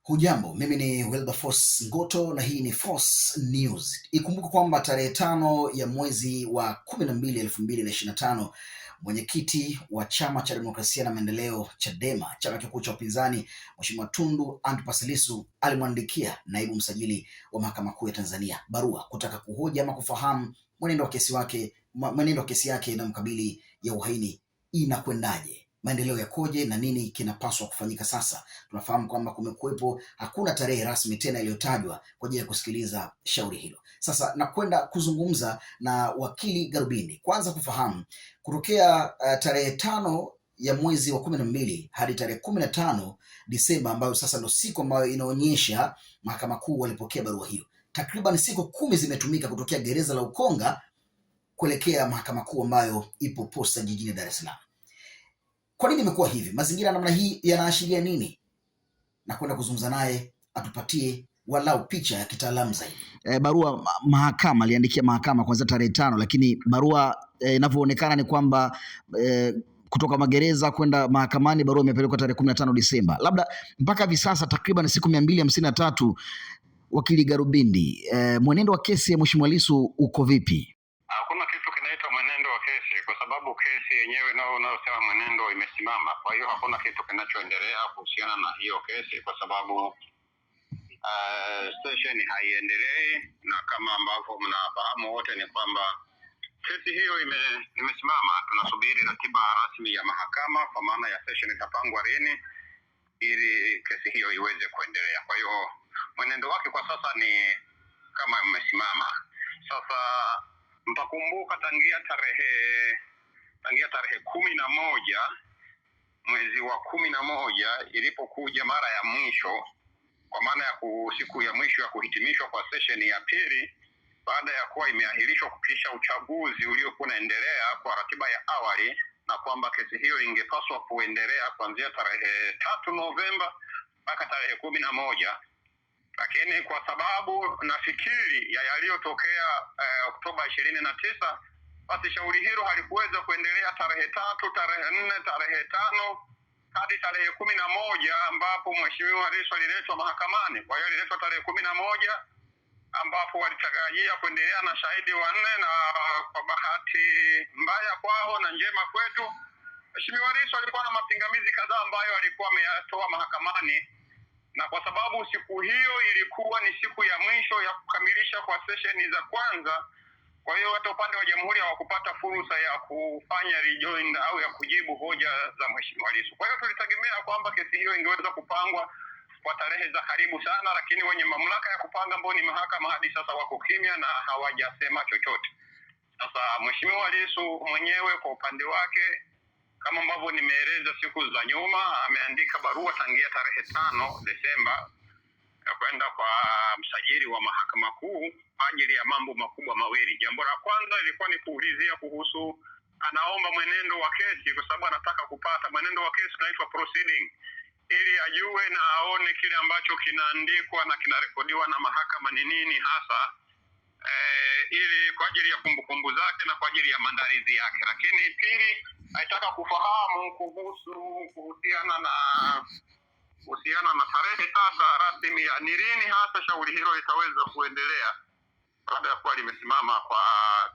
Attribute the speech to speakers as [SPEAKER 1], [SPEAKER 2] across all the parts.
[SPEAKER 1] Hujambo, mimi ni Wilberforce Ngoto na hii ni Force News. Ikumbuke kwamba tarehe 5 ya mwezi wa 12 2025, mwenyekiti wa Chama cha Demokrasia na Maendeleo Chadema, chama kikuu cha upinzani, Mheshimiwa Tundu Antipas Lissu alimwandikia naibu msajili wa Mahakama Kuu ya Tanzania barua kutaka kuhoji ama kufahamu mwenendo wa kesi yake inayomkabili ya uhaini inakwendaje, maendeleo yakoje na nini kinapaswa kufanyika sasa. Tunafahamu kwamba kumekuwepo, hakuna tarehe rasmi tena iliyotajwa kwa ajili ya kusikiliza shauri hilo. Sasa nakwenda kuzungumza na wakili Garubindi kwanza kufahamu kutokea tarehe 5 ya mwezi wa 12 hadi tarehe 15 Disemba, ambayo sasa ndio siku ambayo inaonyesha Mahakama Kuu walipokea barua hiyo. Takriban siku 10 zimetumika kutokea gereza la Ukonga kuelekea Mahakama Kuu ambayo ipo Posta jijini Dar es Salaam. Kwa nini imekuwa hivi? Mazingira namna hii yanaashiria nini? Na kwenda kuzungumza naye atupatie walau picha ya kitaalamu zaidi. Barua mahakama aliandikia mahakama kwanza tarehe 5, lakini barua inavyoonekana ni kwamba kutoka magereza kwenda mahakamani barua imepelekwa tarehe 15 Disemba. Labda mpaka hivi sasa takriban siku 253. Wakili Garubindi, mwenendo wa kesi ya Mheshimiwa Lissu uko vipi?
[SPEAKER 2] Hakuna kitu kinaitwa mwenendo wa kesi kwa sababu kesi yenyewe nao unayosema mwenendo imesimama. Kwa hiyo hakuna kitu kinachoendelea kuhusiana na hiyo kesi kwa sababu session haiendelei, na kama ambavyo mnafahamu wote ni kwamba kesi hiyo imesimama. Tunasubiri ratiba rasmi ya mahakama kwa maana ya session itapangwa lini ili kesi hiyo iweze kuendelea. Kwa hiyo mwenendo wake kwa sasa ni kama umesimama. Sasa mtakumbuka tangia tarehe 11 mwezi wa 11 ilipokuja mara ya mwisho, kwa maana ya siku ya mwisho ya kuhitimishwa kwa session ya pili baada ya kuwa imeahirishwa kupisha uchaguzi uliokuwa unaendelea kwa ratiba ya awali, na kwamba kesi hiyo ingepaswa kuendelea kuanzia tarehe 3 Novemba mpaka tarehe 11. Lakini kwa sababu nafikiri ya yaliyotokea Oktoba 29, basi shauri hilo halikuweza kuendelea tarehe 3, tarehe 4, tarehe 5 hadi tarehe 11 ambapo Mheshimiwa Lissu aliletwa mahakamani. Kwa hiyo aliletwa tarehe 11 ambapo walitarajia kuendelea na shahidi wa 4, na kwa bahati mbaya kwao na njema kwetu, Mheshimiwa Lissu alikuwa na mapingamizi kadhaa ambayo alikuwa ameyatoa mahakamani, na kwa sababu siku hiyo ilikuwa ni siku ya mwisho ya kukamilisha kwa sesheni za kwanza, kwa hiyo hata upande wa jamhuri hawakupata fursa ya kufanya rejoin au ya kujibu hoja za Mheshimiwa Lissu. Kwa hiyo tulitegemea kwamba kesi hiyo ingeweza kupangwa kwa tarehe za karibu sana, lakini wenye mamlaka ya kupanga ambao ni mahakama hadi sasa wako kimya na hawajasema chochote. Sasa Mheshimiwa Lissu mwenyewe kwa upande wake, kama ambavyo nimeeleza siku za nyuma, ameandika barua tangia tarehe 5 Desemba kwenda kwa msajili wa Mahakama Kuu ajili ya mambo makubwa mawili. Jambo la kwanza ilikuwa ni kuulizia kuhusu, anaomba mwenendo wa kesi kwa sababu anataka kupata mwenendo wa kesi unaitwa proceeding, ili ajue na aone kile ambacho kinaandikwa na kinarekodiwa na mahakama ni nini hasa, ili kwa ajili ya kumbukumbu zake na kwa ajili ya maandalizi yake. Lakini pili, aitaka kufahamu kuhusiana na tarehe sasa rasmi ya ni lini hasa shauri hilo litaweza kuendelea baada ya kuwa limesimama kwa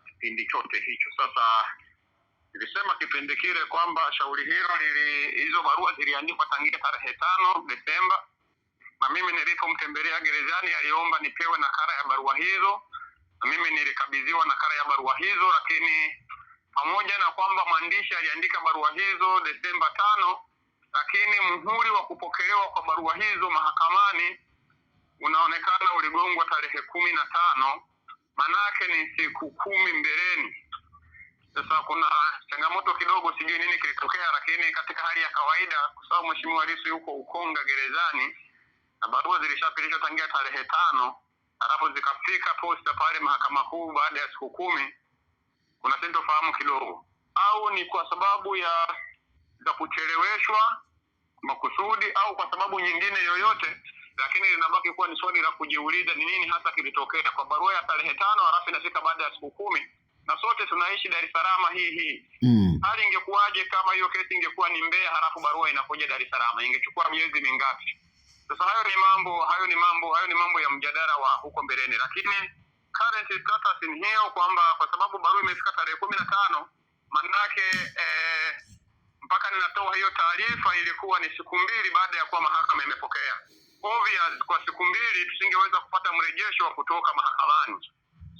[SPEAKER 2] kipindi chote hicho. Sasa nilisema kipindi kile kwamba shauri hilo hizo barua ziliandikwa tangia tarehe 5 Desemba, na mimi nilipomtembelea gerezani aliomba nipewe nakala ya barua hizo, na mimi nilikabidhiwa nakala ya barua hizo. Lakini pamoja na kwamba mwandishi aliandika barua hizo Desemba 5, lakini muhuri wa kupokelewa kwa barua hizo mahakamani unaonekana uligongwa tarehe 15, manake ni siku 10 mbeleni. Sasa kuna changamoto kidogo, sijui nini kilitokea, lakini katika hali ya kawaida kwa sababu Mheshimiwa Lissu yuko Ukonga gerezani na barua zilishapitishwa tangia tarehe 5, alafu zikafika Posta pale Mahakama Kuu baada ya siku 10, kuna sintofahamu kidogo, au ni kwa sababu za kucheleweshwa makusudi au kwa sababu nyingine yoyote, lakini linabaki kuwa ni swali la kujiuliza ni nini hasa kilitokea kwa barua ya tarehe 5 halafu inafika baada ya siku 10, na sote tunaishi Dar es Salaam hii. Hali ingekuwaje kama hiyo kesi ingekuwa ni Mbeya halafu barua inakuja Dar es Salaam? Ingechukua miezi mingapi? Sasa hayo ni mambo ya mjadala wa huko mbeleni, lakini current status ni hiyo kwamba kwa sababu barua imefika tarehe 15, manake mpaka ninatoa hiyo taarifa ilikuwa ni siku mbili baada ya kuwa mahakama imepokea. Obvious, kwa siku mbili tusingeweza kupata mrejesho wa kutoka mahakamani.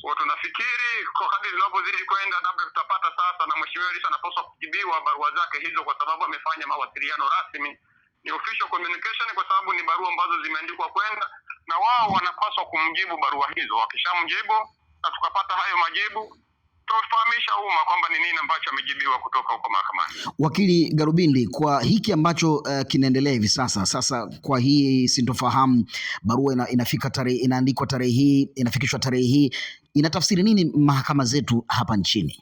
[SPEAKER 2] Kwa tunafikiri kwa kadri tunavyozidi kwenda labda tutapata sasa, na mheshimiwa Lissu anapaswa kujibiwa barua zake hizo kwa sababu amefanya mawasiliano rasmi, ni official communication, kwa sababu ni barua ambazo zimeandikwa kwenda, na wao wanapaswa kumjibu barua hizo. Wakishamjibu na tukapata hayo majibu, tutafahamisha umma kwamba ni nini ambacho amejibiwa kutoka huko mahakamani.
[SPEAKER 1] Wakili Garubindi, kwa hiki ambacho kinaendelea hivi sasa, kwa hii sintofahamu, barua inafika tarehe, inaandikwa tarehe hii, inafikishwa tarehe hii, inatafsiri nini mahakama zetu hapa nchini?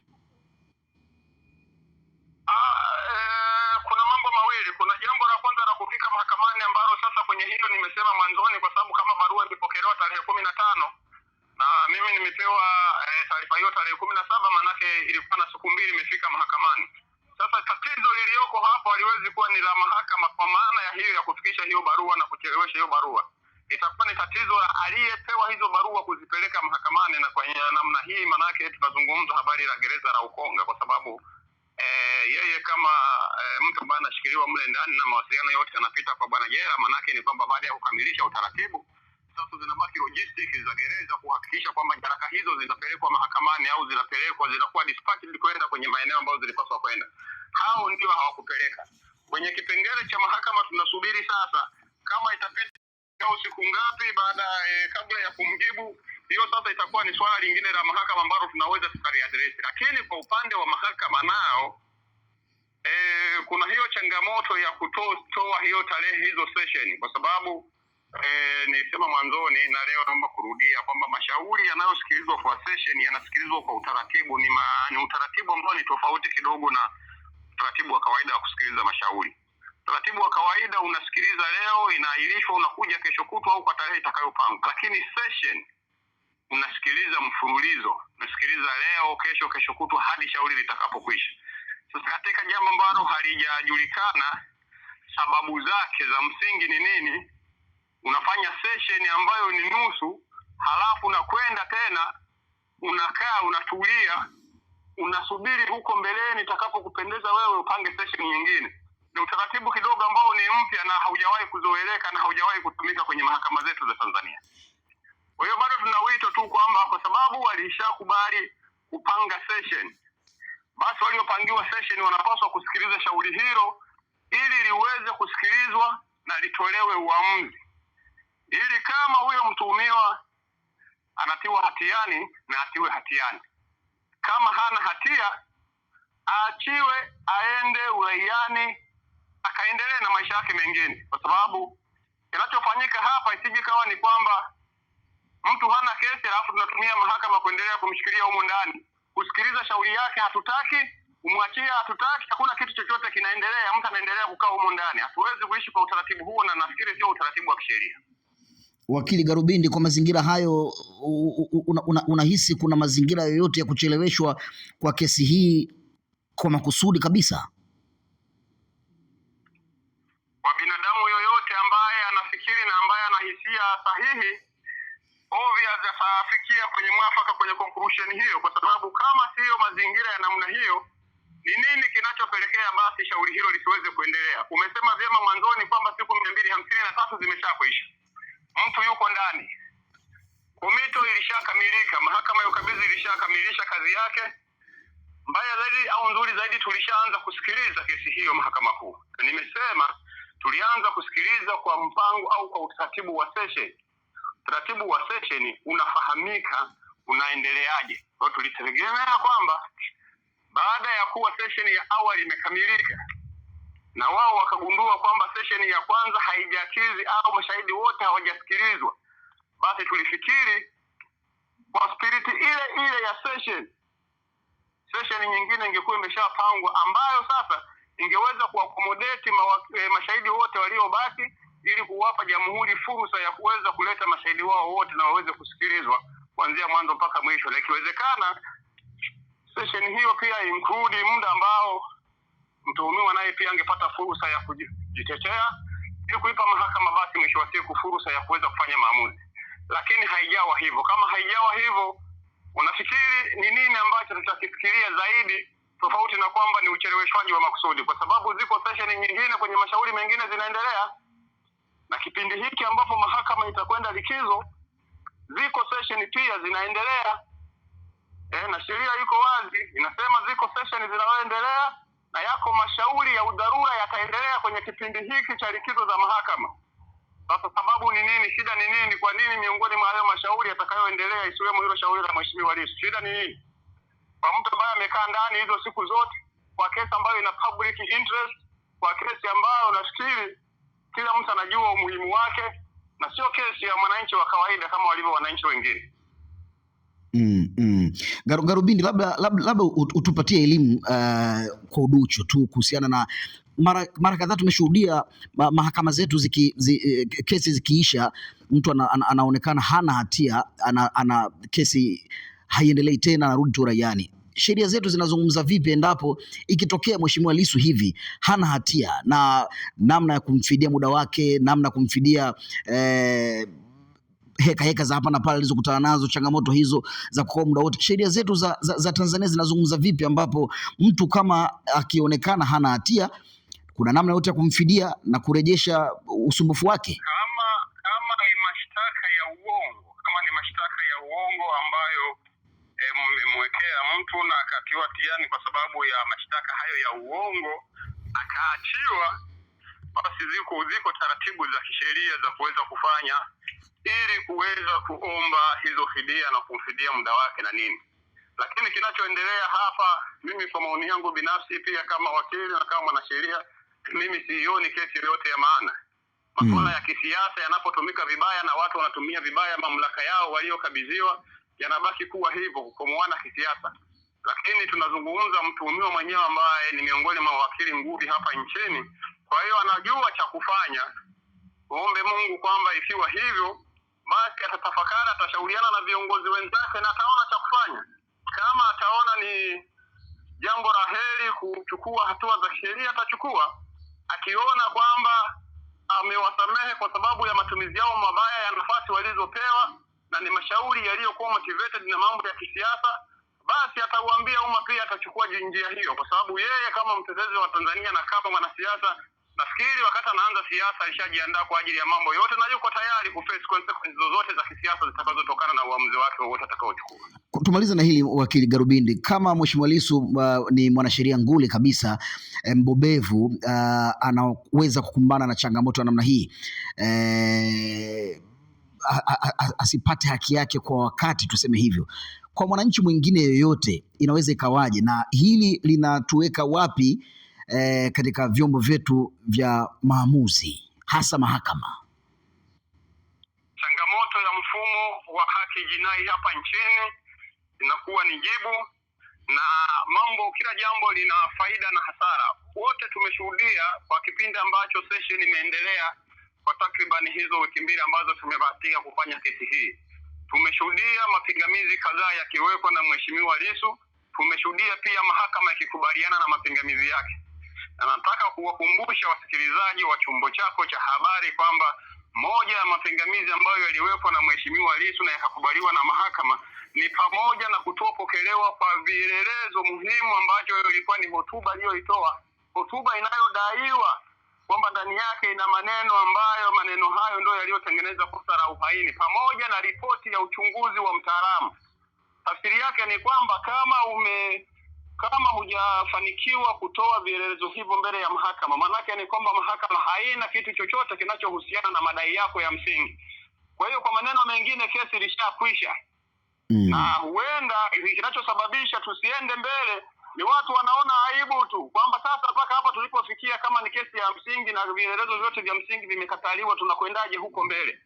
[SPEAKER 2] Kuna mambo mawili. Kuna jambo la kwanza la kufika mahakamani ambalo sasa kwenye hilo nimesema mwanzoni, kwa sababu kama barua ilipokelewa tarehe 15 na mimi nimepewa taarifa hiyo tarehe 17, manake ilikuwa na siku mbili imefika mahakamani. Sasa tatizo lilioko hapo haliwezi kuwa ni la mahakama kwa maana ya hiyo ya kufikisha hiyo barua na kuchelewesha hiyo barua. Itakuwa ni tatizo la aliyepewa hizo barua kuzipeleka mahakamani, na kwa namna hii manake tunazungumza habari la gereza la Ukonga, kwa sababu yeye kama mtu ambaye anashikiliwa mle ndani na mawasiliano yote yanapita kwa bwana jela, manake ni kwamba baada ya kukamilisha utaratibu sasa zinabaki logistics za gereza kuhakikisha kwamba nyaraka hizo zinapelekwa mahakamani au zinakuwa dispatched kwenda kwenye maeneo ambayo zilipaswa kwenda. Hao ndio hawakupeleka. Kwenye kipengele cha mahakama tunasubiri sasa kama itapita siku ngapi baada kabla ya kumjibu. Hiyo sasa itakuwa ni swala lingine la mahakama ambalo tunaweza tukaliaddress. Lakini kwa upande wa mahakama nao kuna hiyo changamoto ya kutoa hiyo tarehe hizo session, kwa sababu nilisema mwanzoni na leo naomba kurudia kwamba mashauri yanayosikilizwa kwa session yanasikilizwa kwa utaratibu, ni utaratibu ambao ni tofauti kidogo na utaratibu wa kawaida wa kusikiliza mashauri. Utaratibu wa kawaida unasikiliza leo, inaahirishwa, unakuja kesho kutwa au kwa tarehe itakayopangwa. Lakini session unasikiliza mfululizo, unasikiliza leo, kesho kutwa hadi shauri litakapokwisha. Sasa katika jambo ambalo halijajulikana sababu zake za msingi ni nini, unafanya session ambayo ni nusu, halafu unakwenda tena unakaa unatulia unasubiri huko mbeleni itakapokupendeza wewe upange session nyingine. Ni utaratibu kidogo ambao ni mpya na haujawahi kuzoeleka na haujawahi kutumika kwenye mahakama zetu za Tanzania. Kwa hiyo bado tuna wito tu kwamba kwa sababu walishakubali kupanga session, basi waliopangiwa session wanapaswa kusikiliza shauri hilo ili liweze kusikilizwa na litolewe uamuzi, ili kama huyo mtuhumiwa anatiwa hatiani na atiwe hatiani, kama hana hatia aachiwe aende uraiani akaendelee na maisha yake mengine. Kwa sababu kinachofanyika hapa isije kawa ni kwamba mtu hana kesi alafu tunatumia mahakama kuendelea kumshikilia humo ndani, kusikiliza shauri yake hatutaki, umwachia hatutaki, hakuna kitu chochote kinaendelea, mtu anaendelea kukaa humo ndani. Hatuwezi kuishi kwa utaratibu huo, na nafikiri sio utaratibu wa kisheria.
[SPEAKER 1] Wakili Garubindi, kwa mazingira hayo unahisi kuna mazingira yoyote ya kucheleweshwa kwa kesi hii kwa makusudi kabisa?
[SPEAKER 2] Kwa binadamu yoyote ambaye anafikiri na ambaye anahisia sahihi, obvious atafikia kwenye mwafaka kwenye conclusion hiyo, kwa sababu kama sio mazingira ya namna hiyo, ni nini kinachopelekea basi shauri hilo lisiweze kuendelea? Umesema vyema mwanzoni kwamba siku 253 zimeshakwisha. Mtu yuko ndani. Komito ilishakamilika, mahakama ya ukabidhi ilishakamilisha kazi yake. Mbaya zaidi au nzuri zaidi, tulishaanza kusikiliza kesi hiyo mahakama kuu. Nimesema tulianza kusikiliza kwa mpango au kwa utaratibu wa session. Utaratibu wa session unafahamika unaendeleaje. Kwa tulitegemea kwamba baada ya kuwa session ya awali imekamilika na wao wakagundua kwamba session ya kwanza haijakidhi au mashahidi wote hawajasikilizwa, basi tulifikiri kwa spirit ile ya session nyingine ingekuwa imeshapangwa ambayo sasa ingeweza kuakomodate mashahidi wote waliobaki ili kuwapa jamhuri fursa ya kuweza kuleta mashahidi wao wote na waweze kusikilizwa kuanzia mwanzo mpaka mwisho. Na ikiwezekana session hiyo pia include muda ambao mtuhumiwa naye pia angepata fursa ya kujitetea, ili kuipa mahakama basi mwisho wa siku fursa ya kuweza kufanya maamuzi. Lakini haijawa hivyo. Kama haijawa hivyo, unafikiri ni nini ambacho tutakifikiria zaidi, tofauti na kwamba ni ucheleweshwaji wa makusudi? Kwa sababu ziko session nyingine kwenye mashauri mengine zinaendelea, na kipindi hiki ambapo mahakama itakwenda likizo, ziko session pia zinaendelea. Na sheria iko wazi inasema ziko session zinazoendelea na yako mashauri ya udharura yataendelea kwenye kipindi hiki cha likizo za mahakama. Sasa sababu ni nini? Shida ni nini? Kwa nini miongoni mwa hayo mashauri yatakayoendelea isiwemo hilo shauri la Mheshimiwa Lissu? Shida ni nini? Kwa mtu ambaye amekaa ndani hizo siku zote, kwa kesi ambayo ina public interest, kwa kesi ambayo nafikiri kila mtu anajua umuhimu wake, na sio kesi ya mwananchi wa kawaida kama walivyo wananchi wengine.
[SPEAKER 1] Garubindi, labda utupatie elimu kwa uducho tu kuhusiana na mara kadhaa tumeshuhudia mahakama zetu kesi zikiisha, mtu anaonekana hana hatia, ana kesi haiendelei tena, anarudi tu uraiani. Sheria zetu zinazungumza vipi endapo ikitokea Mheshimiwa Lissu hivi hana hatia, na namna ya kumfidia muda wake, namna ya kumfidia heka za hapa na pale alizokutana nazo, changamoto hizo za kukaa muda wote? Sheria zetu za Tanzania zinazungumza vipi ambapo mtu kama akionekana hana hatia, kuna namna yote ya kumfidia na kurejesha usumbufu wake?
[SPEAKER 2] Kama ni mashtaka ya uongo, ambayo mmemwekea mtu na akatiwa tiani kwa sababu ya mashtaka hayo ya uongo akaachiwa, basi ziko taratibu za kisheria za kuweza kufanya ili kuweza kuomba hizo fidia na kumfidia muda wake na nini. Lakini kinachoendelea hapa, mimi kwa maoni yangu binafsi, pia kama wakili na kama mwanasheria, mimi sioni kesi yoyote ya maana. Masuala ya kisiasa yanapotumika vibaya na watu wanatumia vibaya mamlaka yao waliokabidhiwa, yanabaki kuwa hivyo, kukomoana kisiasa. Lakini tunazungumza mtuhumiwa mwenyewe ambaye ni miongoni mwa wakili nguli hapa nchini, kwa hiyo anajua cha kufanya. Muombe Mungu kwamba ikiwa hivyo, basi atatafakari, atashauriana na viongozi wenzake na ataona cha kufanya. Kama ataona ni jambo la heri kuchukua hatua za sheria, atachukua. Akiona kwamba amewasamehe kwa sababu ya matumizi yao mabaya ya nafasi walizopewa na ni mashauri yaliyokuwa motivated na mambo ya kisiasa, basi atauambia umma pia atachukua njia hiyo, kwa sababu yeye kama mtetezi wa Tanzania na kama mwanasiasa, nafikiri wakati anaanza siasa alishajiandaa kwa ajili ya mambo yote na yuko tayari kuface consequences zozote za kisiasa zitakazotokana na uamuzi wake wowote atakaochukua.
[SPEAKER 1] Tumaliza na hili, wakili Garubindi, kama Mheshimiwa Lissu ni mwanasheria nguli kabisa, mbobevu, anaweza kukumbana na changamoto ya namna hii, asipate haki yake kwa wakati, tuseme hivyo, kwa mwananchi mwingine yoyote inaweza ikawaje, na hili linatuweka wapi katika vyombo vyetu vya maamuzi, hasa mahakama?
[SPEAKER 2] Changamoto ya mfumo wa haki jinai hapa nchini inakuwa ni jibu, na kila jambo lina faida na hasara. Wote tumeshuhudia kwa kipindi ambacho session imeendelea kwa takriban hizo wiki mbili ambazo tumebahatika kufanya kesi hii. Tumeshuhudia mapingamizi kadhaa yakiwekwa na Mheshimiwa Lissu. Tumeshuhudia pia mahakama ikikubaliana na mapingamizi yake. Na nataka kuwakumbusha wasikilizaji wa chombo chako cha habari kwamba moja ya mapingamizi ambayo yaliwekwa na Mheshimiwa Lissu na yakakubaliwa na mahakama ni pamoja na kutopokelewa kwa vielelezo muhimu ambacho ilikuwa ni hotuba aliyoitoa, hotuba inayodaiwa kwamba ndani yake ina maneno ambayo maneno hayo ndio yaliyotengeneza kosa la uhaini, pamoja na ripoti ya uchunguzi wa mtaalamu. Tafsiri yake ni kwamba kama hujafanikiwa kutoa vielelezo hivyo mbele ya mahakama, maana yake ni kwamba mahakama haina kitu chochote kinachohusiana na madai yako ya msingi. Kwa hiyo kwa maneno mengine, kesi ilishakwisha. Na huenda kinachosababisha tusiende mbele ni watu wanaona aibu tu, kwamba sasa mpaka hapa tulipofikia, kama ni kesi ya msingi na vielelezo vyote vya msingi vimekataliwa, tunakwendaje huko mbele?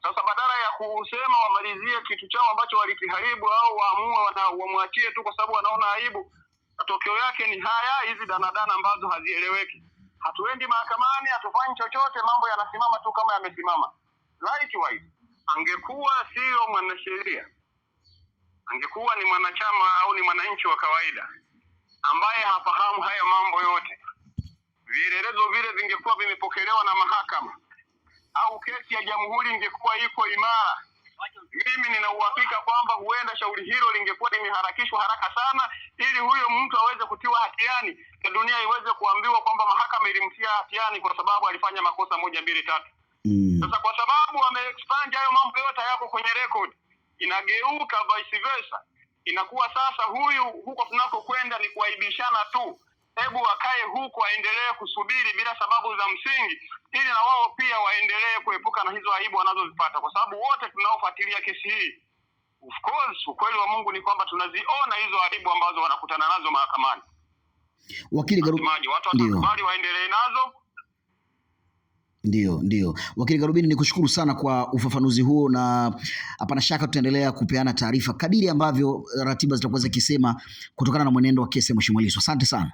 [SPEAKER 2] Sasa badala ya kusema wamalizie kitu chao ambacho walikiharibu au wamwachie tu kwa sababu wanaona aibu, matokeo yake ni hizi danadana ambazo hazieleweki. Hatuendi mahakamani, hatufanyi chochote, mambo yanasimama tu kama yamesimama. Likewise, angekuwa sio mwanasheria, angekuwa ni mwanachama au ni mwananchi wa kawaida ambaye hafahamu haya mambo yote, vielelezo vile vingekuwa vimepokelewa na mahakama au kesi ya jamhuri ingekuwa iko imara, mimi nina uhakika kwamba huenda shauri hilo lingekuwa limeharakishwa haraka sana, ili huyo mtu aweze kutiwa hatiani na dunia iweze kuambiwa kwamba mahakama ilimtia hatiani kwa sababu alifanya makosa 1, 2, 3. Sasa kwa sababu wameexpand hayo mambo yote yako kwenye record, inageuka vice versa. Inakuwa sasa huyu huko tunakokwenda ni kuaibishana tu. Hebu wakae huko aendelee kusubiri bila sababu za msingi, ili na wao pia waendelee kuepuka na hizo aibu wanazozipata, kwa sababu wote tunaofuatilia kesi hii, of course, ukweli wa Mungu ni kwamba tunaziona hizo aibu ambazo wanakutana nazo mahakamani.
[SPEAKER 1] Wakili Garubini,
[SPEAKER 2] watu watakubali waendelee nazo.
[SPEAKER 1] Ndio. Wakili Garubini, nikushukuru sana kwa ufafanuzi huo, na hapana shaka tutaendelea kupeana taarifa kadiri ambavyo ratiba zitakuwa zikisema kutokana na mwenendo wa kesi ya Mheshimiwa Lissu. Asante sana.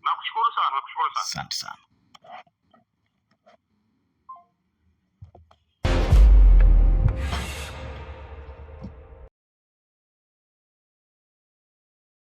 [SPEAKER 2] Nakushukuru sana.
[SPEAKER 1] Asante sana.